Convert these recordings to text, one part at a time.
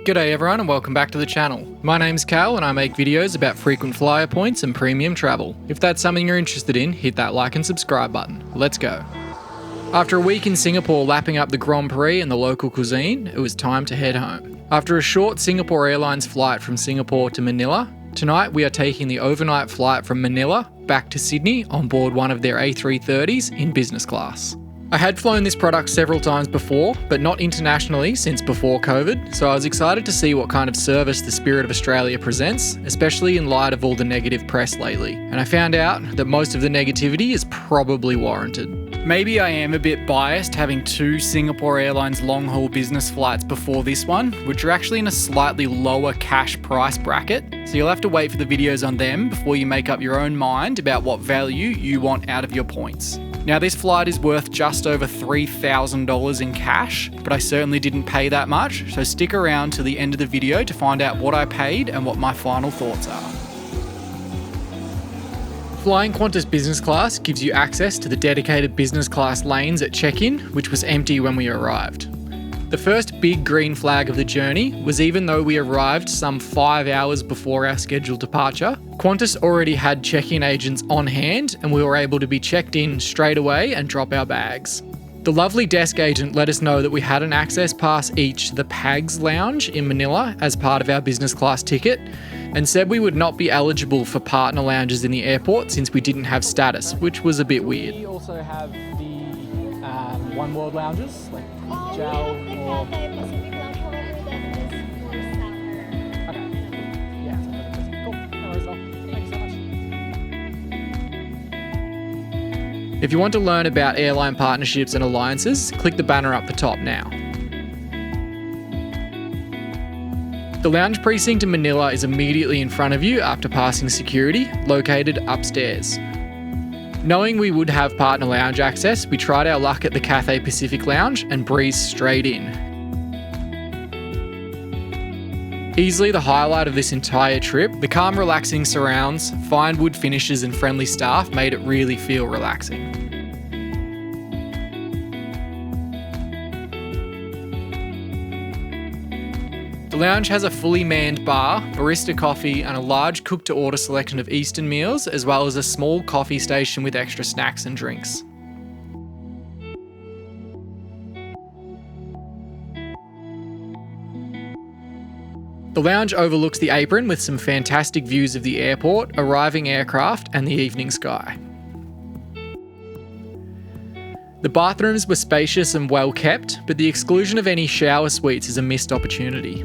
G'day everyone and welcome back to the channel. My name's Cal and I make videos about frequent flyer points and premium travel. If that's something you're interested in, hit that like and subscribe button. Let's go. After a week in Singapore lapping up the Grand Prix and the local cuisine, it was time to head home. After a short Singapore Airlines flight from Singapore to Manila, tonight we are taking the overnight flight from Manila back to Sydney on board one of their A330s in business class. I had flown this product several times before, but not internationally since before COVID, so I was excited to see what kind of service the Spirit of Australia presents, especially in light of all the negative press lately. And I found out that most of the negativity is probably warranted. Maybe I am a bit biased having two Singapore Airlines long-haul business flights before this one, which are actually in a slightly lower cash price bracket, so you'll have to wait for the videos on them before you make up your own mind about what value you want out of your points. Now this flight is worth just over $3,000 in cash, but I certainly didn't pay that much, so stick around to the end of the video to find out what I paid and what my final thoughts are. Flying Qantas Business Class gives you access to the dedicated business class lanes at check-in, which was empty when we arrived. The first big green flag of the journey was even though we arrived some 5 hours before our scheduled departure, Qantas already had check-in agents on hand and we were able to be checked in straight away and drop our bags. The lovely desk agent let us know that we had an access pass each to the PAGS lounge in Manila as part of our business class ticket and said we would not be eligible for partner lounges in the airport since we didn't have status, which was a bit weird. We also have the One World lounges, like Jowl or... Cathay Pacific Lounge, probably that is more summer. Okay. Yeah, cool. No worries at all. Thank you so much. If you want to learn about airline partnerships and alliances, click the banner up the top now. The lounge precinct in Manila is immediately in front of you after passing security, located upstairs. Knowing we would have partner lounge access, we tried our luck at the Cathay Pacific Lounge and breezed straight in. Easily the highlight of this entire trip, the calm relaxing surrounds, fine wood finishes and friendly staff made it really feel relaxing. The lounge has a fully manned bar, barista coffee and a large cook-to-order selection of Eastern meals, as well as a small coffee station with extra snacks and drinks. The lounge overlooks the apron with some fantastic views of the airport, arriving aircraft and the evening sky. The bathrooms were spacious and well kept, but the exclusion of any shower suites is a missed opportunity.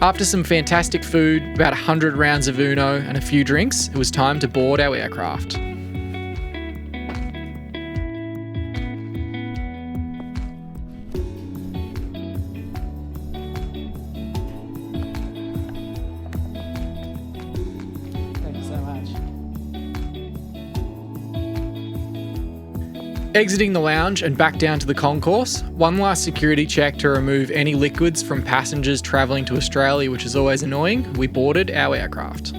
After some fantastic food, about 100 rounds of Uno and a few drinks, it was time to board our aircraft. Exiting the lounge and back down to the concourse, one last security check to remove any liquids from passengers travelling to Australia, which is always annoying, we boarded our aircraft.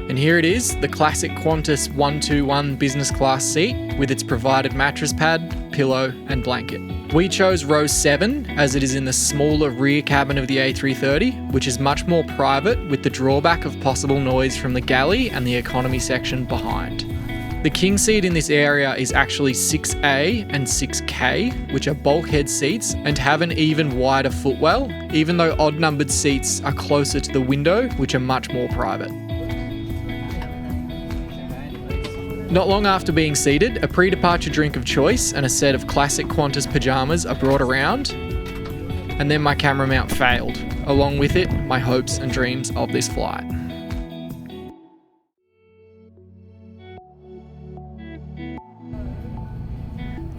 And here it is, the classic Qantas 121 business class seat with its provided mattress pad, pillow and blanket. We chose row 7 as it is in the smaller rear cabin of the A330, which is much more private with the drawback of possible noise from the galley and the economy section behind. The king seat in this area is actually 6A and 6K, which are bulkhead seats and have an even wider footwell, even though odd-numbered seats are closer to the window, which are much more private. Not long after being seated, a pre-departure drink of choice and a set of classic Qantas pyjamas are brought around, and then my camera mount failed. Along with it, my hopes and dreams of this flight.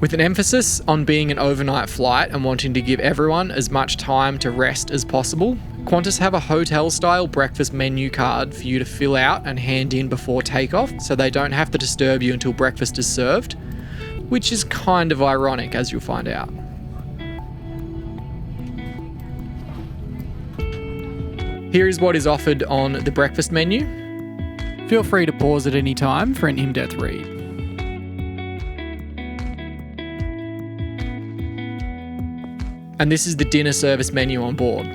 With an emphasis on being an overnight flight and wanting to give everyone as much time to rest as possible, Qantas have a hotel-style breakfast menu card for you to fill out and hand in before takeoff, so they don't have to disturb you until breakfast is served, which is kind of ironic, as you'll find out. Here is what is offered on the breakfast menu. Feel free to pause at any time for an in-depth read. And this is the dinner service menu on board.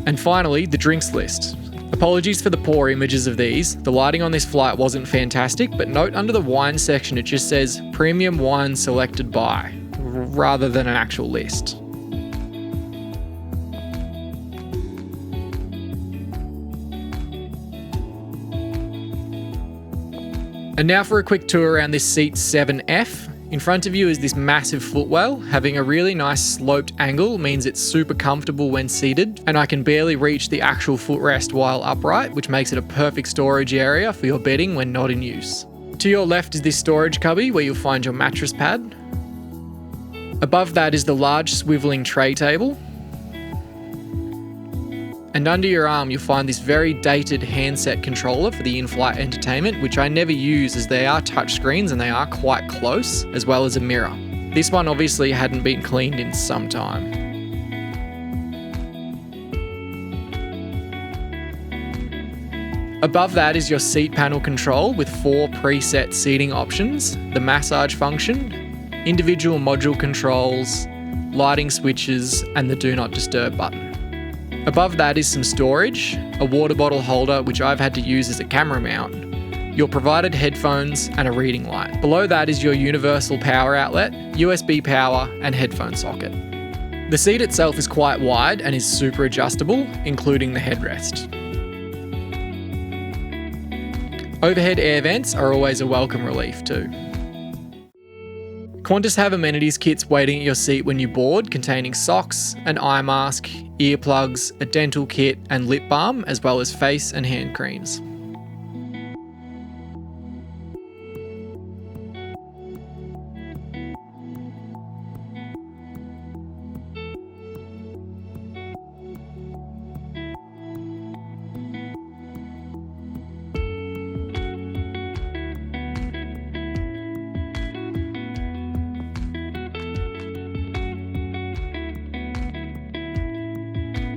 And finally, the drinks list. Apologies for the poor images of these. The lighting on this flight wasn't fantastic, but note under the wine section it just says premium wine selected by, rather than an actual list. And now for a quick tour around this seat 7F. In front of you is this massive footwell. Having a really nice sloped angle means it's super comfortable when seated, and I can barely reach the actual footrest while upright, which makes it a perfect storage area for your bedding when not in use. To your left is this storage cubby where you'll find your mattress pad. Above that is the large swivelling tray table. And under your arm you'll find this very dated handset controller for the in-flight entertainment, which I never use as they are touchscreens and they are quite close, as well as a mirror. This one obviously hadn't been cleaned in some time. Above that is your seat panel control with 4 preset seating options, the massage function, individual module controls, lighting switches, and the do not disturb button. Above that is some storage, a water bottle holder which I've had to use as a camera mount, your provided headphones and a reading light. Below that is your universal power outlet, USB power and headphone socket. The seat itself is quite wide and is super adjustable, including the headrest. Overhead air vents are always a welcome relief too. Qantas have amenities kits waiting at your seat when you board, containing socks, an eye mask, earplugs, a dental kit and lip balm, as well as face and hand creams.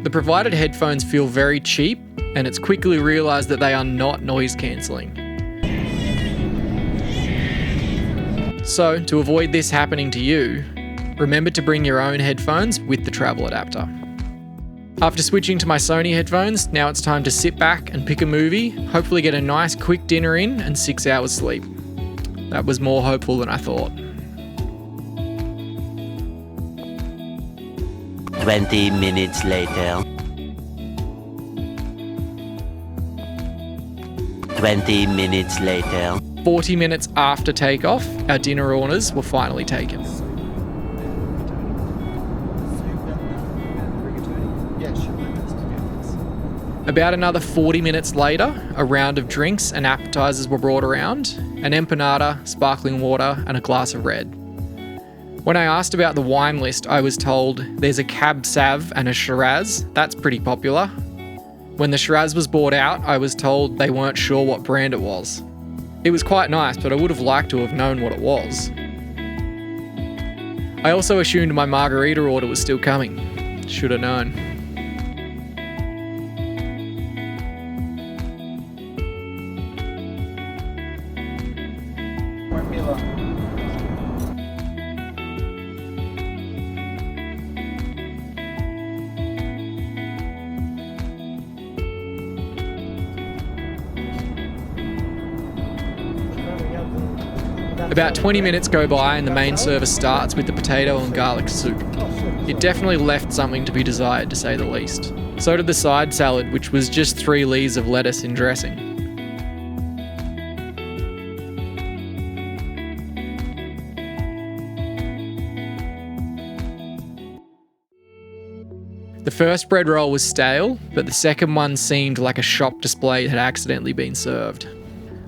The provided headphones feel very cheap, and it's quickly realised that they are not noise cancelling. So, to avoid this happening to you, remember to bring your own headphones with the travel adapter. After switching to my Sony headphones, now it's time to sit back and pick a movie, hopefully get a nice quick dinner in and 6 hours sleep. That was more hopeful than I thought. 20 minutes later. 20 minutes later. 40 minutes after takeoff, our dinner orders were finally taken. About another 40 minutes later, a round of drinks and appetizers were brought around, an empanada, sparkling water, and a glass of red. When I asked about the wine list, I was told there's a Cab Sav and a Shiraz. That's pretty popular. When the Shiraz was brought out, I was told they weren't sure what brand it was. It was quite nice, but I would have liked to have known what it was. I also assumed my margarita order was still coming. Should have known. About 20 minutes go by and the main service starts with the potato and garlic soup. It definitely left something to be desired, to say the least. So did the side salad, which was just 3 leaves of lettuce in dressing. The first bread roll was stale, but the second one seemed like a shop display had accidentally been served.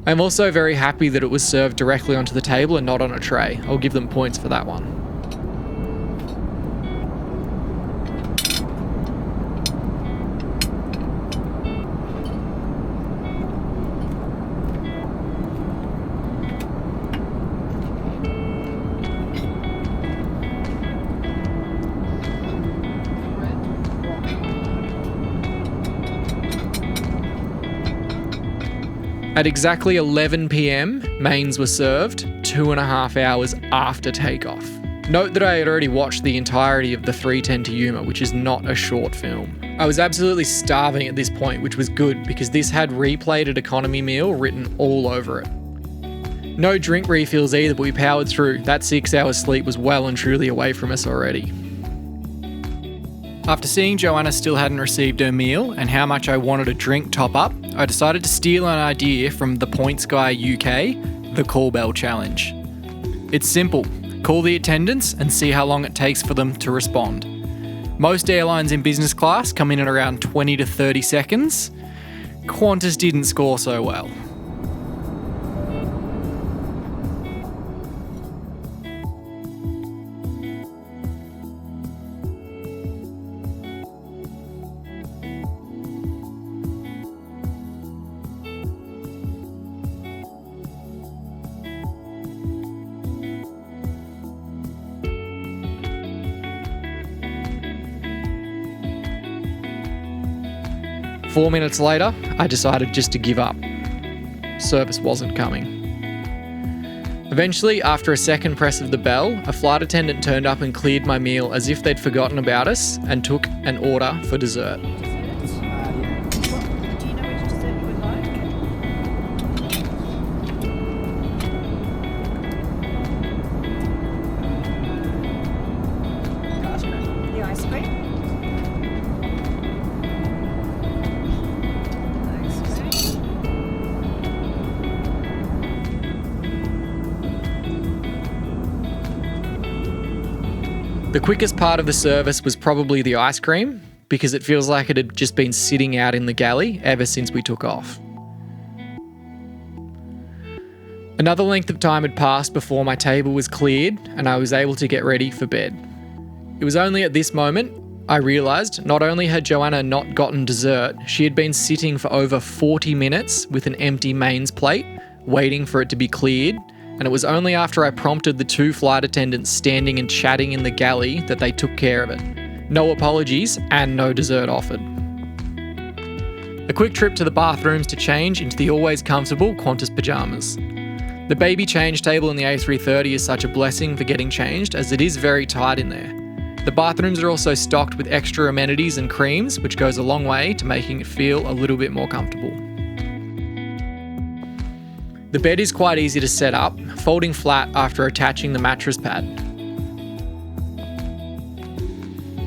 I'm also very happy that it was served directly onto the table and not on a tray. I'll give them points for that one. At exactly 11 PM, mains were served, 2.5 hours after takeoff. Note that I had already watched the entirety of the 310 to Yuma, which is not a short film. I was absolutely starving at this point, which was good because this had replated economy meal written all over it. No drink refills either, but we powered through. That 6 hours sleep was well and truly away from us already. After seeing Joanna still hadn't received her meal and how much I wanted a drink top up, I decided to steal an idea from the Points Guy UK, the Call Bell Challenge. It's simple. Call the attendants and see how long it takes for them to respond. Most airlines in business class come in at around 20 to 30 seconds. Qantas didn't score so well. Four minutes later, I decided just to give up. Service wasn't coming. Eventually, after a second press of the bell, a flight attendant turned up and cleared my meal as if they'd forgotten about us and took an order for dessert. Do you know which dessert you would like? The ice cream? The quickest part of the service was probably the ice cream, because it feels like it had just been sitting out in the galley ever since we took off. Another length of time had passed before my table was cleared and I was able to get ready for bed. It was only at this moment I realised not only had Joanna not gotten dessert, she had been sitting for over 40 minutes with an empty mains plate, waiting for it to be cleared, and it was only after I prompted the 2 flight attendants standing and chatting in the galley that they took care of it. No apologies and no dessert offered. A quick trip to the bathrooms to change into the always comfortable Qantas pyjamas. The baby change table in the A330 is such a blessing for getting changed as it is very tight in there. The bathrooms are also stocked with extra amenities and creams, which goes a long way to making it feel a little bit more comfortable. The bed is quite easy to set up, folding flat after attaching the mattress pad.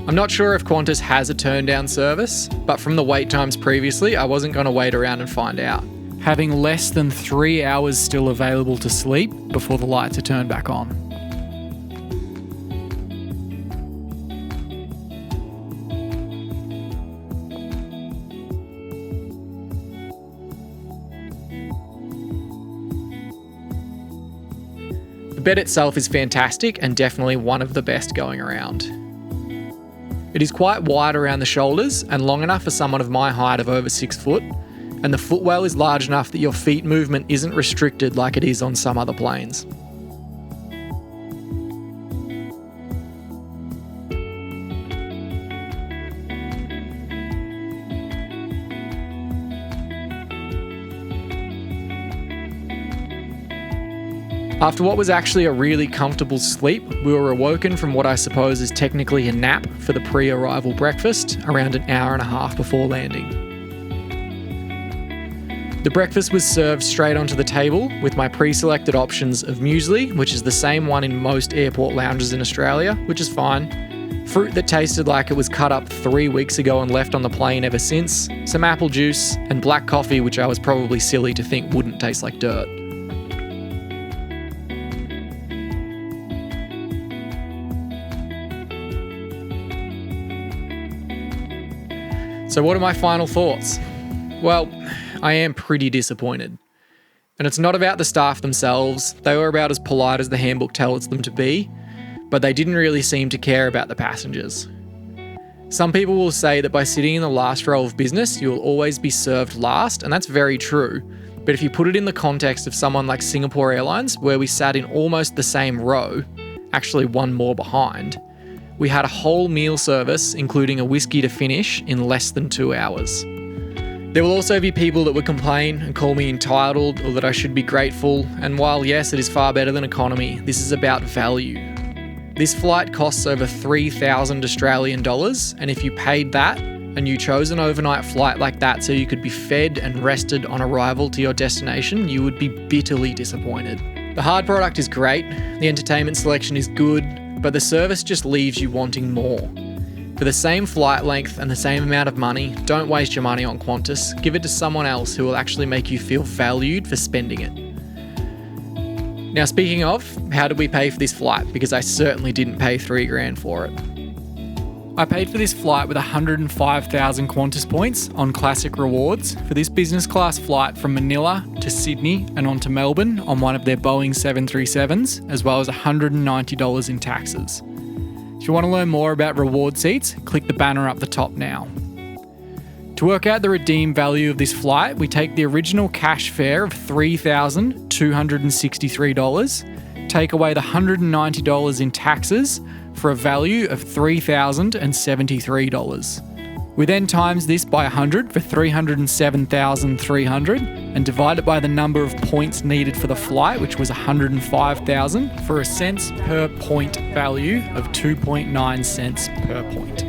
I'm not sure if Qantas has a turn-down service, but from the wait times previously, I wasn't going to wait around and find out. Having less than 3 hours still available to sleep before the lights are turned back on. The bed itself is fantastic and definitely one of the best going around. It is quite wide around the shoulders and long enough for someone of my height of over 6 foot, and the footwell is large enough that your feet movement isn't restricted like it is on some other planes. After what was actually a really comfortable sleep, we were awoken from what I suppose is technically a nap for the pre-arrival breakfast around an hour and a half before landing. The breakfast was served straight onto the table with my pre-selected options of muesli, which is the same one in most airport lounges in Australia, which is fine. Fruit that tasted like it was cut up 3 weeks ago and left on the plane ever since, some apple juice, and black coffee, which I was probably silly to think wouldn't taste like dirt. So what are my final thoughts? Well, I am pretty disappointed. And it's not about the staff themselves, they were about as polite as the handbook tells them to be, but they didn't really seem to care about the passengers. Some people will say that by sitting in the last row of business, you will always be served last, and that's very true. But if you put it in the context of someone like Singapore Airlines, where we sat in almost the same row, actually one more behind, we had a whole meal service, including a whiskey to finish, in less than 2 hours. There will also be people that would complain and call me entitled or that I should be grateful, and while yes, it is far better than economy, this is about value. This flight costs over 3,000 Australian dollars, and if you paid that and you chose an overnight flight like that so you could be fed and rested on arrival to your destination, you would be bitterly disappointed. The hard product is great, the entertainment selection is good, but the service just leaves you wanting more. For the same flight length and the same amount of money, don't waste your money on Qantas. Give it to someone else who will actually make you feel valued for spending it. Now, speaking of, how did we pay for this flight? Because I certainly didn't pay $3,000 for it. I paid for this flight with 105,000 Qantas points on Classic Rewards for this business class flight from Manila to Sydney and on to Melbourne on one of their Boeing 737s, as well as $190 in taxes. If you want to learn more about reward seats, click the banner up the top now. To work out the redeem value of this flight, we take the original cash fare of $3,263, take away the $190 in taxes for a value of $3,073. We then times this by 100 for 307,300 and divide it by the number of points needed for the flight, which was 105,000, for a cents per point value of 2.9 cents per point.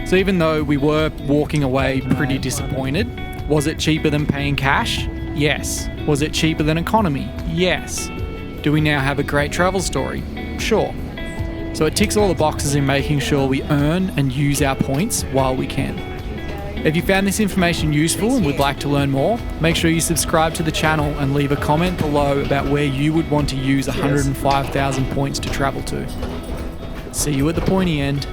So even though we were walking away pretty disappointed, was it cheaper than paying cash? Yes. Was it cheaper than economy? Yes. Do we now have a great travel story? Sure. So it ticks all the boxes in making sure we earn and use our points while we can. If you found this information useful and would like to learn more, make sure you subscribe to the channel and leave a comment below about where you would want to use 105,000 points to travel to. See you at the pointy end.